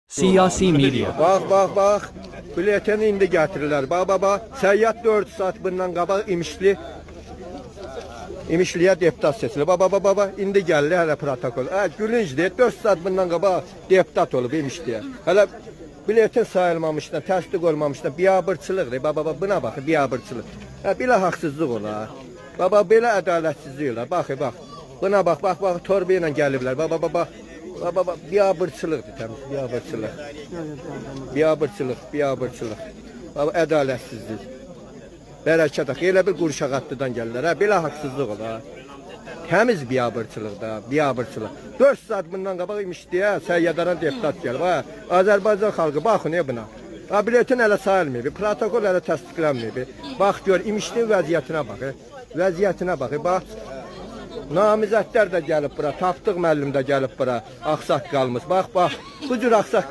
Siyasi media. Bax. Biletini indi gətirirlər. Bax. Səyyad 4 saat bundan qabaq İmişliyə deputat seçilir. Bax. İndi gəldi hələ protokol. Gülüncdir. 4 saat bundan qabaq deputat olub İmişliyə. Hələ biletin sayılmamışdan, təsdiq olmamışdan biabırçılıqdır. Bax, buna baxın, biabırçılıq. Belə haqsızlıq olar. Bax, belə ədalətsizlik olar. Bax. Buna bax, torba ilə gəliblər. Bax. Biabırçılıqdır təmiz, biabırçılıq. Ədalətsizlik. Bərəkət axı, elə bir qurşağatlıdan gəlirlər. Belə haqsızlıq olar. Təmiz biabırçılıq. 4 saat bundan qabaq İmişliyə səyyadaran deputat gəlib. Azərbaycan xalqı, baxın buna. Biletin hələ sayılmayıb, protokol hələ təsdiqlənməyib. Bax gör, İmişlinin vəziyyətinə bax. Bax. Namizədlər də gəlib bura, Tapdıq müəllim də gəlib bura, ağsaqqalımız. Bax, bu cür ağsaqqal